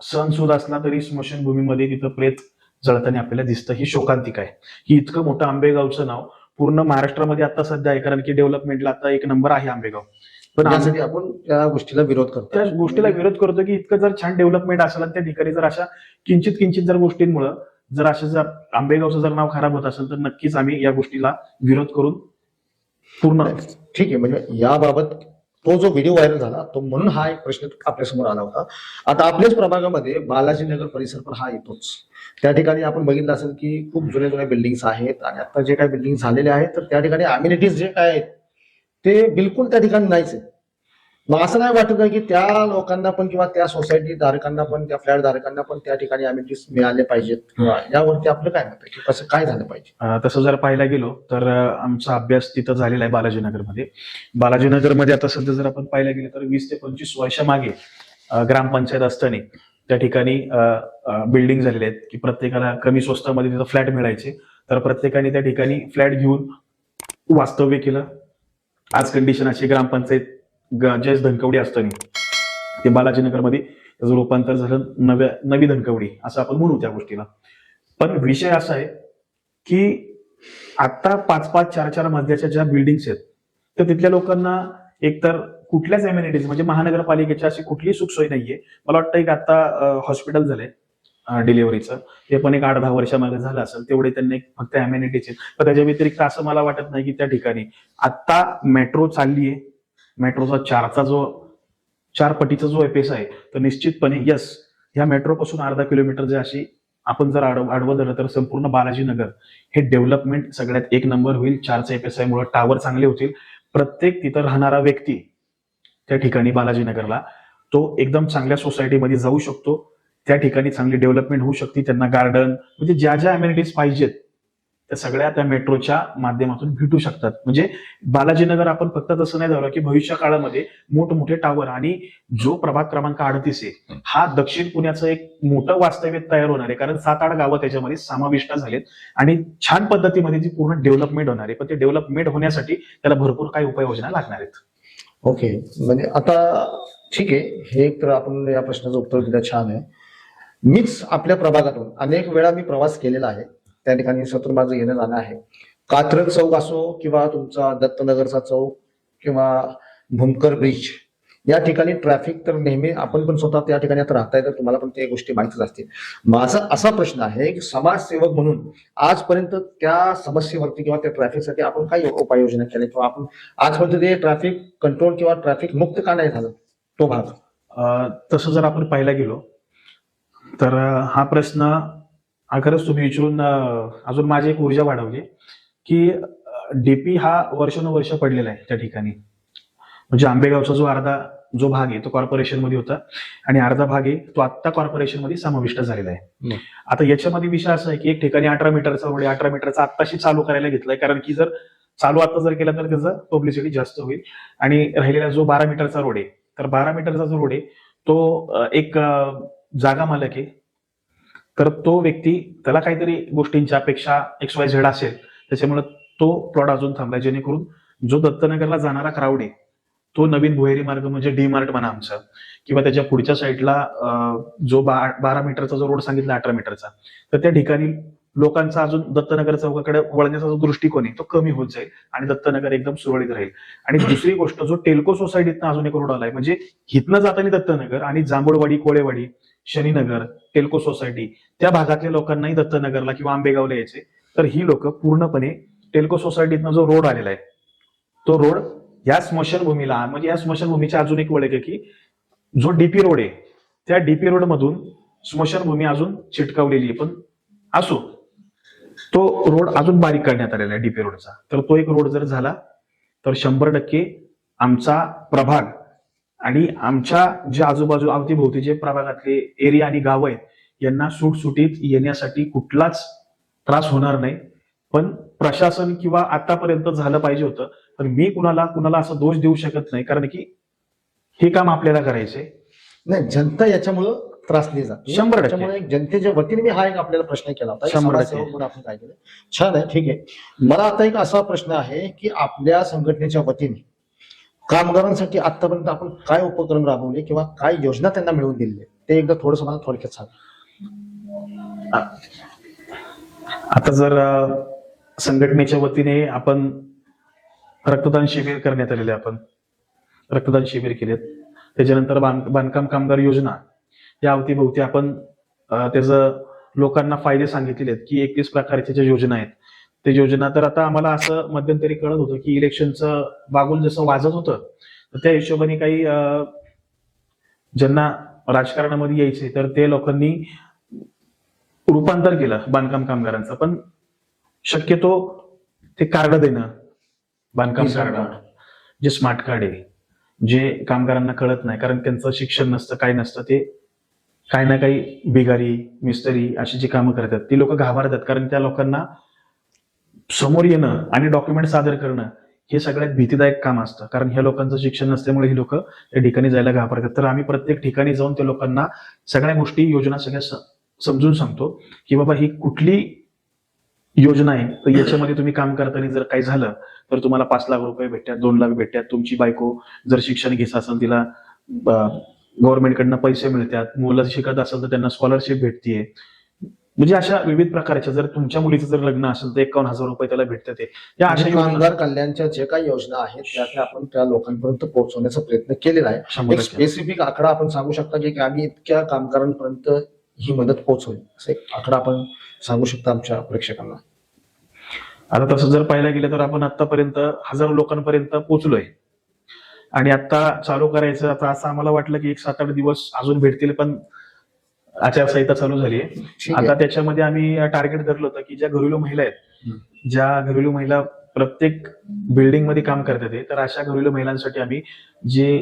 सण सुद्धा असला तरी स्मशानभूमीमध्ये तिथं प्रेत जळताना आपल्याला दिसतं. ही शोकांतिका आहे. ही इतकं मोठं आंबेगावचं नाव पूर्ण महाराष्ट्रामध्ये आता सध्या आहे, कारण की डेव्हलपमेंटला आता 1 नंबर आहे आंबेगाव. पण यासाठी आपण त्या गोष्टीला विरोध करतो, त्या गोष्टीला विरोध करतो की इतकं जर छान डेव्हलपमेंट असेल आणि त्या ठिकाणी जर अशा किंचित जर गोष्टींमुळे जर आंबेगावचं जर नाव खराब होत असेल तर नक्कीच आम्ही या गोष्टीला विरोध करून पूर्ण. ठीक आहे, म्हणजे याबाबत तो जो व्हिडिओ व्हायरल झाला तो म्हणून हा एक प्रश्न आपल्यासमोर आला होता. आता आपल्याच प्रभागामध्ये बालाजीनगर परिसर पण हा येतोच. त्या ठिकाणी आपण बघितलं असेल की खूप जुन्या जुन्या बिल्डिंग्स आहेत आणि आता जे काही बिल्डिंग झालेले आहेत तर त्या ठिकाणी अम्युनिटीज जे काय आहेत ते बिलकुल त्या ठिकाणी नाहीच आहे. मग असं नाही वाटत आहे की त्या लोकांना पण किंवा त्या सोसायटी धारकांना पण त्या फ्लॅट धारकांना पण त्या ठिकाणी अम्युनिटीज मिळाले पाहिजेत किंवा यावरती आपलं काय मत आहे की कसं काय झालं पाहिजे? तसं जर पाहायला गेलो तर आमचा अभ्यास तिथं झालेला आहे बालाजीनगरमध्ये. बालाजीनगरमध्ये आता सध्या जर आपण पाहायला गेलो तर 20 ते 25 वर्षामागे ग्रामपंचायत असताना त्या ठिकाणी बिल्डिंग झालेले आहेत की प्रत्येकाला कमी स्वस्तामध्ये तिथं फ्लॅट मिळायचे. तर प्रत्येकाने त्या ठिकाणी फ्लॅट घेऊन वास्तव्य केलं. आज कंडिशन अशी ग्रामपंचायत जयेश धनकवडी असताना ते बालाजीनगरमध्ये त्याचं रूपांतर झालं नवी धनकवडी असं आपण म्हणू त्या गोष्टीला. पण विषय असा आहे की आता 5-5, 4-4 मजल्याच्या ज्या बिल्डिंग्स आहेत तर तिथल्या लोकांना एकतर कुठल्याच एम्युनिटीज म्हणजे महानगरपालिकेची अशी कुठलीही सुखसोय नाहीये. मला वाटतं एक आता हॉस्पिटल झालंय डिलिव्हरीचं, ते पण एक 8-10 वर्षामध्ये झालं असेल. तेवढे त्यांनी फक्त अम्युनिटीज आहेत. पण त्याच्या व्यतिरिक्त असं मला वाटत नाही की त्या ठिकाणी आता मेट्रो चालली आहे. मेट्रोचा 4 पटीचा जो एपेस आहे तर निश्चितपणे यस ह्या मेट्रो पासून अर्धा किलोमीटर जे अशी आपण जर आडवं धरलं तर संपूर्ण बालाजीनगर हे डेव्हलपमेंट सगळ्यात एक नंबर होईल. 4चा एपेस आहे मुळे टावर चांगले होतील. प्रत्येक तिथं राहणारा व्यक्ती त्या ठिकाणी बालाजीनगरला तो एकदम चांगल्या सोसायटीमध्ये जाऊ शकतो. त्या ठिकाणी चांगली डेव्हलपमेंट होऊ शकते. त्यांना गार्डन म्हणजे ज्या ज्या अम्युनिटीज पाहिजेत त्या सगळ्या त्या मेट्रोच्या माध्यमातून भेटू शकतात. म्हणजे बालाजीनगर आपण फक्त तसं नाही झालं की भविष्य काळामध्ये मोठमोठे टावर आणि जो प्रभाग क्रमांक 38 आहे हा दक्षिण पुण्याचं एक मोठं वास्तव्य तयार होणार आहे. कारण 7-8 गावं त्याच्यामध्ये समाविष्ट झालेत आणि छान पद्धतीमध्ये ती पूर्ण डेव्हलपमेंट होणार आहे. पण ते डेव्हलपमेंट होण्यासाठी त्याला भरपूर काही उपाययोजना लागणार आहेत. ओके, म्हणजे आता ठीक आहे, हे तर आपण या प्रश्नाचं उत्तर दिलं छान आहे. मीच आपल्या प्रभागातून अनेक वेळा मी प्रवास केलेला आहे. त्या ठिकाणी सतत माझं येणं जाणं आहे. कात्रज चौक असो किंवा तुमचा दत्तनगरचा चौक किंवा भूमकर ब्रिज या ठिकाणी ट्रॅफिक तर नेहमी आपण पण स्वतः त्या ठिकाणी आता राहताय तर तुम्हाला पण ते गोष्टी माहितीच असतील. माझा असा प्रश्न आहे की समाजसेवक म्हणून आजपर्यंत त्या समस्येवरती किंवा त्या ट्रॅफिकसाठी आपण काय उपाययोजना केल्या किंवा आपण आजपर्यंत ते ट्रॅफिक कंट्रोल किंवा ट्रॅफिक मुक्त का नाही झालं तो भाग? तसं जर आपण पाहायला गेलो तर हा प्रश्न खरंच तुम्ही विचारून अजून माझी एक ऊर्जा वाढवली की डीपी हा वर्षानुवर्ष पडलेला आहे त्या ठिकाणी. म्हणजे आंबेगावचा जो भाग आहे तो कॉर्पोरेशन मध्ये होता आणि अर्धा भाग आहे तो आत्ता कॉर्पोरेशन मध्ये समाविष्ट झालेला आहे. आता याच्यामध्ये विषय असा आहे की एक ठिकाणी 18 मीटरचा रोड 18 मीटरचा आत्ताशी चालू करायला घेतलाय. कारण की जर चालू आता जर केला तर त्याचं पब्लिसिटी जास्त होईल. आणि राहिलेला जो 12 मीटरचा रोड आहे तर 12 मीटरचा जो रोड आहे तो एक जागा मालक आहे. तर तो व्यक्ती त्याला काहीतरी गोष्टींची अपेक्षा XYZ असेल त्याच्यामुळे तो प्लॉट अजून थांबलाय. जेणेकरून जो दत्तनगरला जाणारा क्राऊड आहे तो नवीन भुहेरी मार्ग म्हणजे डी मार्ट म्हणा आमचं किंवा त्याच्या पुढच्या साईडला जो 12 मीटरचा जो रोड सांगितला 18 मीटरचा तर त्या ठिकाणी लोकांचा अजून दत्तनगर चौकाकडे वळण्याचा जो दृष्टिकोन आहे तो कमी होत जाईल आणि दत्तनगर एकदम सुरळीत राहील. आणि दुसरी गोष्ट जो टेल्को सोसायटीतनं अजून एक रोड आलाय म्हणजे हितनं जाताना दत्तनगर आणि जांभूळवाडी कोळेवाडी शनीनगर टेल्को सोसायटी त्या भागातल्या लोकांनाही दत्तनगरला किंवा आंबेगावला यायचे. तर ही लोक पूर्णपणे टेल्को सोसायटीतनं जो रोड आलेला आहे तो रोड या स्मशानभूमीला म्हणजे या स्मशानभूमीच्या अजून एक ओळख आहे की जो डीपी रोड आहे त्या डीपी रोड मधून स्मशानभूमी अजून चिटकावलेली आहे. पण असो तो रोड अजून बारीक करण्यात आलेला आहे डीपी रोडचा. तर तो एक रोड जर झाला तर 100% आमचा प्रभाग आणि आमच्या जे आजूबाजू अवतीभोवती जे प्रभागातले एरिया आणि गाव आहेत यांना सुटसुटीत येण्यासाठी कुठलाच त्रास होणार नाही. पण प्रशासन किंवा आतापर्यंत झालं पाहिजे होतं. पण मी कुणाला असं दोष देऊ शकत नाही कारण की हे काम आपल्याला करायचंय. नाही, जनता याच्यामुळं त्रासली जाते. 100%. त्याच्यामुळे एक जनतेच्या वतीने मी हा एक आपल्याला प्रश्न केला होता. 100%. समाजसेवक म्हणून आपण काय केलं छान आहे, ठीक आहे. मला आता एक असा प्रश्न आहे की आपल्या संघटनेच्या वतीने कामगारांसाठी आतापर्यंत आपण काय उपक्रम राबवले किंवा काय योजना त्यांना मिळवून दिली ते एकदा थोडंसं मला थोडक्यात सांगा. आता जर संघटनेच्या वतीने आपण रक्तदान शिबिर करण्यात आलेले आपण रक्तदान शिबिर केलेत. त्याच्यानंतर बांधकाम कामगार योजना या अवतीभोवती आपण त्याचं लोकांना फायदे सांगितलेले आहेत की 31 प्रकारच्या ज्या योजना आहेत ते योजना. तर आता आम्हाला असं मध्यंतरी कळत होतं की इलेक्शनचं बागुल जसं वाजत होतं तर त्या हिशोबाने काही ज्यांना राजकारणामध्ये यायचे तर ते लोकांनी रूपांतर केलं बांधकाम कामगारांचं. पण शक्यतो ते कार्ड देणं, बांधकाम कार्ड, जे स्मार्ट कार्ड आहे, जे कामगारांना कळत नाही कारण त्यांचं शिक्षण नसतं, काय नसतं, ते काही ना काही बिगारी मिस्त्री अशी जी कामं करतात ती लोक घाबरतात कारण त्या लोकांना समोर येणं आणि डॉक्युमेंट सादर करणं हे सगळ्यात भीतीदायक काम असतं कारण ह्या लोकांचं शिक्षण नसल्यामुळे ही लोक त्या ठिकाणी जायला घाबरतात. तर आम्ही प्रत्येक ठिकाणी जाऊन त्या लोकांना सगळ्या गोष्टी योजना सगळ्या समजून सांगतो की बाबा ही कुठली योजना आहे, तर याच्यामध्ये तुम्ही काम करताना जर काही झालं तर तुम्हाला 5 लाख रुपये भेटतात, 2 लाख भेटतात. तुमची बायको जर शिक्षण घेत असेल तिला गव्हर्नमेंटकडनं पैसे मिळतात, मुलं शिकत असेल तर त्यांना स्कॉलरशिप भेटतीये. म्हणजे अशा विविध प्रकारच्या, जर तुमच्या मुलीचं जर लग्न असेल तर 51,000 रुपये त्याला भेटतात. या अशा योजना कामगार कल्याणच्या जे काही योजना आहेत त्या आपण त्या लोकांपर्यंत पोहोचवण्याचा प्रयत्न केलेला आहे. 100% एक स्पेसिफिक आकडा आपण सांगू शकता की आम्ही इतक्या कामगारांपर्यंत ही मदत पोहोचवली, असं एक आकडा आपण सांगू शकता आमच्या प्रेक्षकांना? आता तसं जर पाहायला गेलं तर आपण आतापर्यंत हजारो लोकांपर्यंत पोहोचलोय आणि आता चालू करायचं. आता असं आम्हाला वाटलं की 7-8 दिवस अजून भेटतील, पण आचारसंहिता चालू झाली आहे. ठीक आहे. आता त्याच्यामध्ये आम्ही टार्गेट धरलं होतं की ज्या घरेलू महिला आहेत, ज्या घरेलू महिला प्रत्येक बिल्डिंग मध्ये काम करतात आहे, तर अशा घरेलू महिलांसाठी आम्ही जे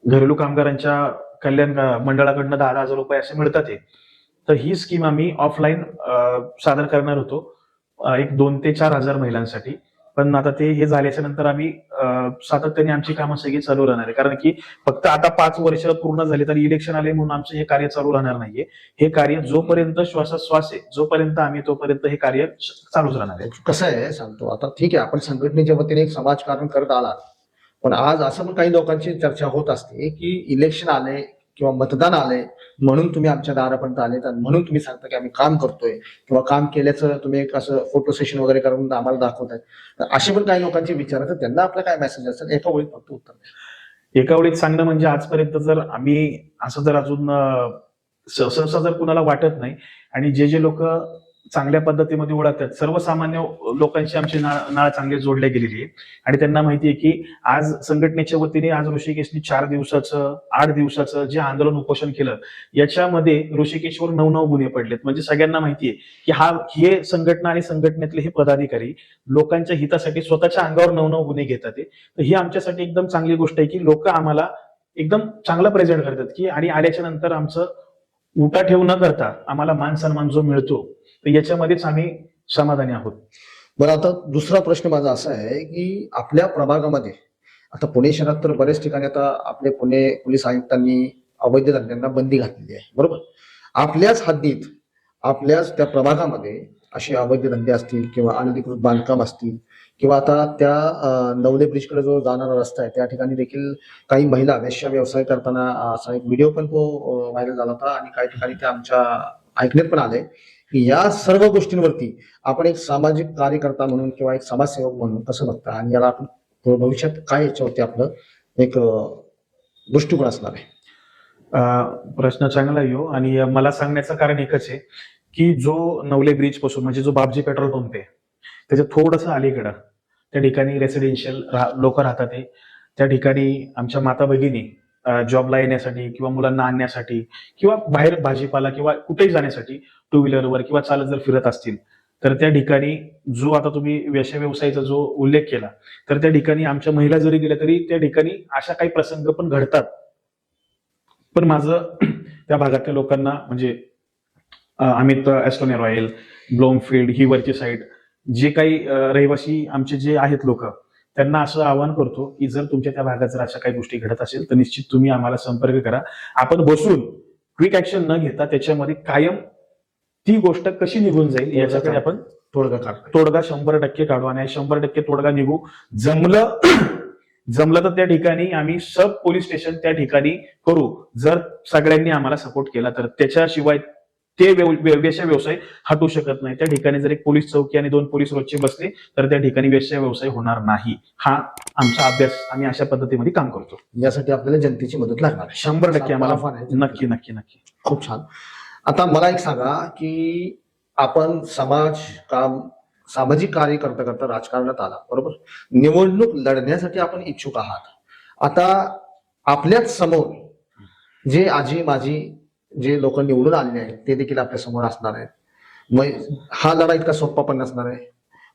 घरेलू कामगारांच्या कल्याण मंडळाकडनं 10,000 रुपये असे मिळतात आहे, तर ही स्कीम आम्ही ऑफलाईन सादर करणार होतो एक 2 ते 4,000 महिलांसाठी. पण आता ते हे झाल्याच्या नंतर आम्ही सातत्याने आमची कामं सगळी चालू राहणार आहे कारण की फक्त आता 5 वर्ष पूर्ण झाले तर इलेक्शन आले म्हणून आमचं हे कार्य चालू राहणार नाहीये. हे कार्य जोपर्यंत श्वासोश्वास आहे, जोपर्यंत आम्ही तोपर्यंत हे कार्य चालूच राहणार आहे. कसं आहे सांगतो आता, ठीक आहे आपण संघटनेच्या वतीने एक समाजकारण करत आलात, पण आज असं पण काही लोकांची चर्चा होत असते की इलेक्शन आले किंवा मतदान आले म्हणून तुम्ही आमच्या दारापर्यंत आले आणि म्हणून तुम्ही सांगता की आम्ही काम करतोय किंवा काम केल्याचं तुम्ही एक असं फोटो सेशन वगैरे करून आम्हाला दाखवताय. तर असे पण काही लोकांची विचार आहेत, त्यांना आपला काय मेसेज असेल? एका वेळी फक्त उत्तर द्या. एका वेळेत सांगणं म्हणजे आजपर्यंत जर आम्ही असं जर अजून सहसा जर कुणाला वाटत नाही आणि जे लोक चांगल्या पद्धतीमध्ये ओळखतात, सर्वसामान्य लोकांची आमची नाळ चांगली जोडल्या गेलेली आहे आणि त्यांना माहिती आहे की आज संघटनेच्या वतीने आज ऋषिकेशने 4 दिवसाचं 8 दिवसाचं जे आंदोलन उपोषण केलं, याच्यामध्ये ऋषिकेशवर 9 गुन्हे पडलेत. म्हणजे सगळ्यांना माहिती आहे की हे संघटना आणि संघटनेतले हे पदाधिकारी लोकांच्या हितासाठी स्वतःच्या अंगावर 9 गुन्हे घेतात. तर ही आमच्यासाठी एकदम चांगली गोष्ट आहे की लोक आम्हाला एकदम चांगला प्रेझेंट करतात की आणि आल्याच्या नंतर आमचं उठा ठेव न करता आम्हाला मान सन्मान जो मिळतो तर याच्यामध्येच आम्ही समाधानी आहोत. बरं, आता दुसरा प्रश्न माझा असा आहे की आपल्या प्रभागामध्ये आता पुणे शहरात तर बऱ्याच ठिकाणी आता आपले पुणे पोलीस आयुक्तांनी अवैध धंद्यांना बंदी घातलेली आहे, बरोबर? आपल्याच हद्दीत आपल्याच त्या प्रभागामध्ये असे अवैध धंदे असतील किंवा अनधिकृत बांधकाम असतील किंवा आता त्या नवले ब्रिजकडे जो जाणारा रस्ता आहे त्या ठिकाणी देखील काही महिला वेश्या व्यवसाय करताना असा एक व्हिडिओ पण तो व्हायरल झाला होता आणि काही ठिकाणी ते आमच्या ऐकण्यात पण आलंय की या सर्व गोष्टींवरती आपण एक सामाजिक कार्यकर्ता म्हणून किंवा एक समाजसेवक म्हणून कसं बघता आणि याला आपण भविष्यात काय याच्यावरती आपलं एक दृष्टिकोन असणार आहे? प्रश्न चांगला आहे हो आणि मला सांगण्याचं कारण एकच आहे की जो नवले ब्रिज पासून म्हणजे जो बापजी पेट्रोल पंप आहे त्याच्या थोडंसं अलीकडं त्या ठिकाणी रेसिडेन्शियल लोक राहतात. त्या ठिकाणी आमच्या माता भगिनी जॉबला येण्यासाठी किंवा मुलांना आणण्यासाठी किंवा बाहेर भाजीपाला किंवा कुठेही जाण्यासाठी 2 व्हीलरवर किंवा चालत जर फिरत असतील तर त्या ठिकाणी जो आता तुम्ही वेश्या व्यवसायाचा जो उल्लेख केला, तर त्या ठिकाणी आमच्या महिला जरी गेल्या तरी त्या ठिकाणी अशा काही प्रसंग पण घडतात. पण माझं त्या भागातल्या लोकांना म्हणजे अमित एस्टोनिया रॉयल, ब्लोमफील्ड ही वरची साईड जे काही रहिवासी आमचे जे आहेत लोक, त्यांना असं आवाहन करतो की जर तुमच्या त्या भागात जर अशा काही गोष्टी घडत असेल तर निश्चित तुम्ही आम्हाला संपर्क करा. आपण बसून क्विक ऍक्शन न घेता त्याच्यामध्ये कायम ती गोष्ट कशी निघून जाईल याच्याकडे आपण तोडगा 100% काढू आणि 100% तोडगा निघू. जमलं तर त्या ठिकाणी आम्ही सब पोलीस स्टेशन त्या ठिकाणी करू जर सगळ्यांनी आम्हाला सपोर्ट केला तर. त्याच्याशिवाय ते वेश्या व्यवसाय हटू शकत नाही. त्या ठिकाणी जर एक पोलीस चौकी आणि 2 पोलीस रोजचे बसले तर त्या ठिकाणी वेश्या व्यवसाय होणार नाही. हा आमचा अभ्यास आम्ही अशा पद्धतीमध्ये काम करतो. यासाठी आपल्याला जनतेची मदत लागणार आहे. 100% आम्हाला नक्की नक्की नक्की. खूप छान. आता मला एक सांगा की आपण समाज काम सामाजिक कार्य करता करता राजकारणात आला, बरोबर. निवडणूक लढण्यासाठी आपण इच्छुक आहात. आता आपल्याच समोर जे आजी माजी जे लोक निवडून आलेले आहेत ते देखील आपल्या समोर असणार आहेत. मग हा लढा इतका सोपा पण नसणार आहे.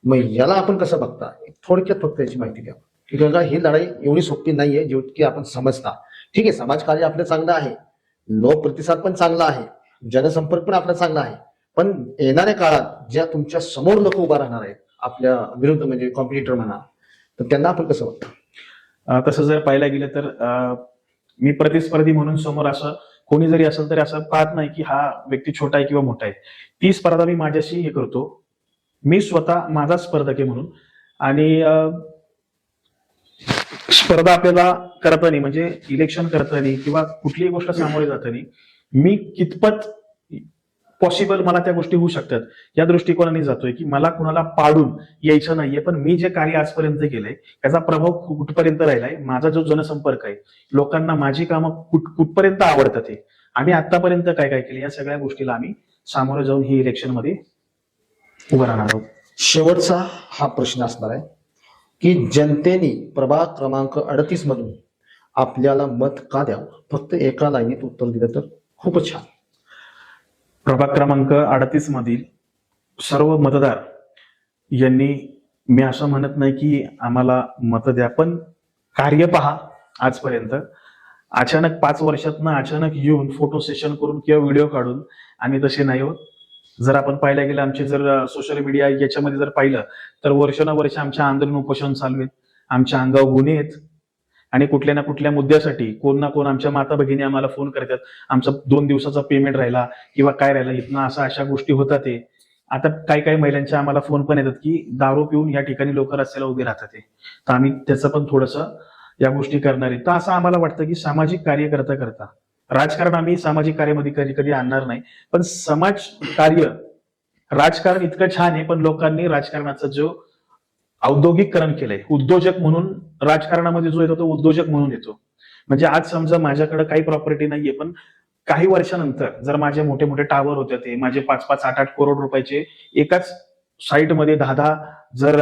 मग याला आपण कसं बघता, थोडक्यात फक्त याची माहिती द्या. की बघा, ही लढाई एवढी सोपी नाहीये जितकी आपण समजता. ठीक आहे, समाजकार्य आपलं चांगलं आहे, लोक प्रतिसाद पण चांगला आहे, जनसंपर्क पण आपला चांगला आहे, पण येणाऱ्या काळात ज्या तुमच्या समोर लोक उभा राहणार आहेत आपल्या विरुद्ध, म्हणजे कॉम्पिटिटर म्हणा, तर त्यांना आपण कसं बघता? तसं जर पाहायला गेलं तर मी प्रतिस्पर्धी म्हणून समोर असं कोणी जरी असेल तरी असं पाहत नाही की हा व्यक्ती छोटा आहे किंवा मोठा आहे. ती स्पर्धा मी माझ्याशी हे करतो, मी स्वतः माझा स्पर्धक आहे म्हणून. आणि स्पर्धा आपल्याला करताना म्हणजे इलेक्शन करताना किंवा कुठलीही गोष्ट सामोरे जाताना मी कितपत पॉसिबल मला त्या गोष्टी होऊ शकतात या दृष्टिकोनाने जातोय की मला कुणाला पाडून यायचं नाहीये, पण मी जे कार्य आजपर्यंत केलंय त्याचा प्रभाव कुठपर्यंत राहिलाय, माझा जो जनसंपर्क आहे, लोकांना माझी कामं कुठपर्यंत आवडतात ते, आम्ही आतापर्यंत काय काय केलं, या सगळ्या गोष्टीला आम्ही सामोरं जाऊन ही इलेक्शन मध्ये उभं राहणार आहोत. शेवटचा हा प्रश्न असणार आहे की जनतेने प्रभाग क्रमांक 38 मधून आपल्याला मत का द्यावं? फक्त एका लाईनीत उत्तर दिलं तर खूपच छान. प्रभाग क्रमांक 38 मधील सर्व मतदार यांनी, मी असं म्हणत नाही की आम्हाला मत द्या, पण कार्य पहा. आजपर्यंत अचानक 5 वर्षातनं अचानक येऊन फोटो सेशन करून किंवा व्हिडिओ काढून आम्ही तसे नाही होत. जर आपण पाहायला गेलं, आमचे जर सोशल मीडिया याच्यामध्ये जर पाहिलं तर वर्षानुवर्ष आमच्या आंदोलन उपोषण चालू आहेत, आमच्या अंगावर गुन्हे आहेत, आणि कुठल्या ना कुठल्या मुद्द्यासाठी कोण ना कोण आमच्या माता भगिनी आम्हाला फोन करतात, आमचा 2 दिवसाचा पेमेंट राहिला किंवा काय राहिला, इथनं अशा गोष्टी होतात. ते आता काही महिलांच्या आम्हाला फोन पण येतात की दारू पिऊन या ठिकाणी लोक रस्त्याला उभे राहतात. तर आम्ही त्याचं पण थोडंसं या गोष्टी करणार आहे. तर असं आम्हाला वाटतं की सामाजिक कार्य करता करता, राजकारण आम्ही सामाजिक कार्यामध्ये कधी कधी आणणार नाही, पण समाज कार्य, राजकारण इतकं छान आहे, पण लोकांनी राजकारणाचा जो औद्योगिकरण केलंय, उद्योजक म्हणून राजकारणामध्ये जो येतो तो उद्योजक म्हणून येतो. म्हणजे आज समजा माझ्याकडे काही प्रॉपर्टी नाहीये, पण काही वर्षानंतर जर माझे मोठे मोठे टावर होते, ते माझे 5-5, 8-8 करोड रुपयाचे एकाच साईटमध्ये 10-10 जर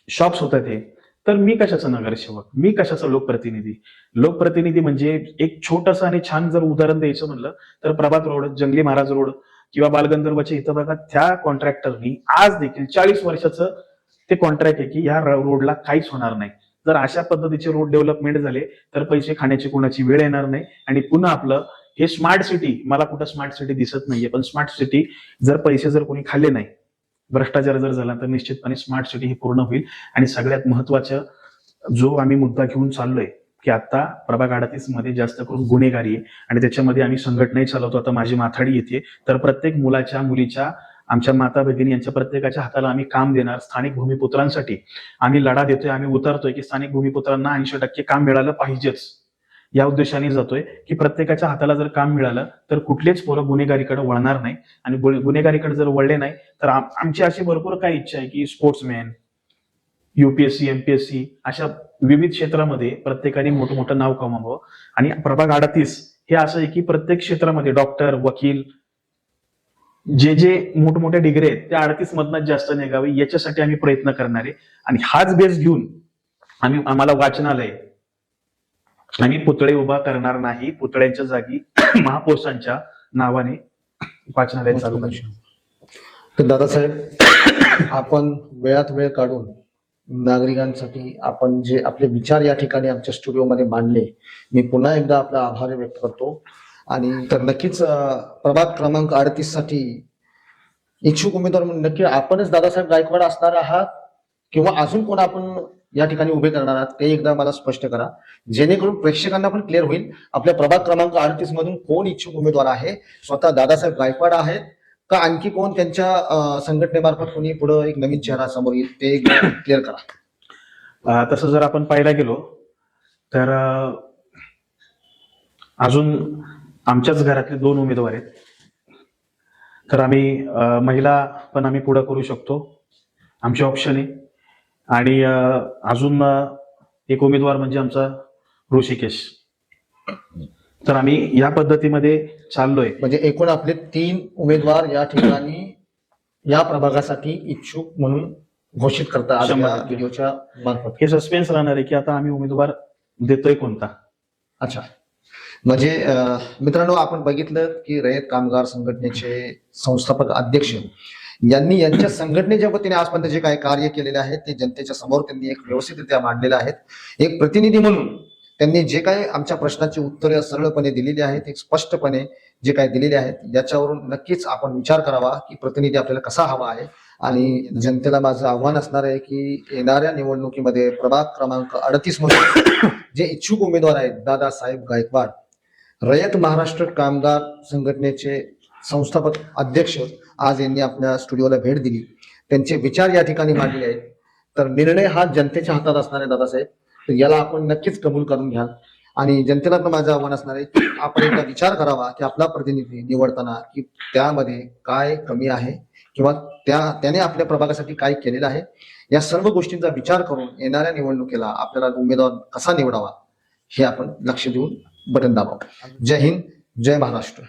शॉप्स होतात, ते तर मी कशाचा नगरसेवक, मी कशाचा लोकप्रतिनिधी. लोकप्रतिनिधी म्हणजे एक छोटंसं आणि छान जर उदाहरण द्यायचं म्हणलं तर प्रभात रोड, जंगली महाराज रोड किंवा बालगंधर्वच्या इथं बघा, त्या कॉन्ट्रॅक्टरनी आज देखील 40 वर्षाचं ते कॉन्ट्रॅक्ट आहे की या रोडला काहीच होणार नाही. जर अशा पद्धतीचे रोड डेव्हलपमेंट झाले तर पैसे खाण्याची कोणाची वेळ येणार नाही, आणि पुन्हा आपलं हे स्मार्ट सिटी, मला कुठं स्मार्ट सिटी दिसत नाहीये, पण स्मार्ट सिटी जर पैसे जर कोणी खाल्ले नाही, भ्रष्टाचार जर झाला तर निश्चितपणे स्मार्ट सिटी ही पूर्ण होईल. आणि सगळ्यात महत्वाचं जो आम्ही मुद्दा घेऊन चाललोय की आता प्रभाग 38 मध्ये जास्त करून गुन्हेगारी आहे, आणि त्याच्यामध्ये आम्ही संघटनाही चालवतो. आता माझी माथाडी येते, तर प्रत्येक मुलाच्या मुलीच्या, आमच्या माता भगिनी यांच्या प्रत्येकाच्या हाताला आम्ही काम देणार. स्थानिक भूमिपुत्रांसाठी आम्ही लढा देतोय, आम्ही उतरतोय की स्थानिक भूमिपुत्रांना 80% काम मिळालं पाहिजेच, या उद्देशाने जातोय की प्रत्येकाच्या हाताला जर काम मिळालं तर कुठलेच पोरं गुन्हेगारीकडे वळणार नाही. आणि गुन्हेगारीकडे जर वळले नाही तर आमची अशी भरपूर काही इच्छा आहे की स्पोर्ट्समॅन, UPSC, MPSC अशा विविध क्षेत्रामध्ये प्रत्येकाने मोठं नाव कमावं. आणि प्रभाग 38 हे असं आहे की प्रत्येक क्षेत्रामध्ये डॉक्टर, वकील, जे मोठमोठ्या डिग्री आहेत त्या 38 मधनं जास्त निघावे, याच्यासाठी आम्ही प्रयत्न करणार आहे. आणि हाच बेस घेऊन आम्हाला वाचनालय, आम्ही पुतळे उभा करणार नाही, पुतळ्यांच्या जागी महापुरुषांच्या नावाने वाचनालय चालू करणार. तर दादासाहेब, आपण वेळात वेळ काढून नागरिकांसाठी आपण जे आपले विचार या ठिकाणी आमच्या स्टुडिओमध्ये मांडले, मी पुन्हा एकदा आपला आभार व्यक्त करतो. आणि तर नक्कीच प्रभाग क्रमांक 38 साठी इच्छुक उमेदवार म्हणून नक्की आपणच दादासाहेब गायकवाड असणार आहात किंवा अजून कोण आपण या ठिकाणी उभे करणार आहात ते एकदा मला स्पष्ट करा, जेणेकरून प्रेक्षकांना पण क्लिअर होईल आपल्या प्रभाग क्रमांक 38 मधून कोण इच्छुक उमेदवार आहे. स्वतः दादासाहेब गायकवाड आहेत का आणखी कोण त्यांच्या संघटनेमार्फत कोणी पुढे एक नवीन चेहरा समोर येईल ते एकदा क्लिअर करा. तसं जर आपण पाहायला गेलो तर अजून आमच्याच घरातले 2 उमेदवार आहेत. तर आम्ही महिला पण आम्ही पुढे करू शकतो, आमचे ऑप्शन आहे. आणि अजून एक उमेदवार म्हणजे आमचा ऋषिकेश. तर आम्ही या पद्धतीमध्ये चाललोय. म्हणजे एकूण आपले 3 उमेदवार या ठिकाणी या प्रभागासाठी इच्छुक म्हणून घोषित करता आज 100% या व्हिडिओच्या मार्फत. हे सस्पेन्स राहणार आहे की आता आम्ही उमेदवार देतोय कोणता. अच्छा, म्हणजे मित्रांनो, आपण बघितलं की रयत कामगार संघटनेचे संस्थापक अध्यक्ष यांनी यांच्या संघटनेच्या वतीने आजपर्यंत जे काही कार्य केलेले आहे ते जनतेच्या समोर त्यांनी एक व्यवस्थितरित्या मांडलेलं आहे. एक प्रतिनिधी म्हणून त्यांनी जे काही आमच्या प्रश्नाची उत्तरे सरळपणे दिलेली आहेत, एक स्पष्टपणे जे काही दिलेले आहेत, याच्यावरून नक्कीच आपण विचार करावा की प्रतिनिधी आपल्याला कसा हवा आहे. आणि जनतेला माझं आव्हान असणार आहे की येणाऱ्या निवडणुकीमध्ये प्रभाग क्रमांक 38 मध्ये जे इच्छुक उमेदवार आहेत, दादासाहेब गायकवाड, रयत महाराष्ट्र कामगार संघटनेचे संस्थापक अध्यक्ष, आज यांनी आपल्या स्टुडिओला भेट दिली, त्यांचे विचार या ठिकाणी मांडले आहेत. तर निर्णय हा जनतेच्या हातात असणार आहे दादासाहेब, तर याला आपण नक्कीच कबूल करून घ्या. आणि जनतेला पण माझं आव्हान असणार आहे की आपण एकदा विचार करावा की आपला प्रतिनिधी निवडताना की त्यामध्ये काय कमी आहे किंवा त्याने आपल्या प्रभागासाठी काय केलेलं आहे. या सर्व गोष्टींचा विचार करून येणाऱ्या निवडणुकीला आपल्याला उमेदवार कसा निवडावा हे आपण लक्ष देऊन बटन दाबावं. जय हिंद, जय महाराष्ट्र.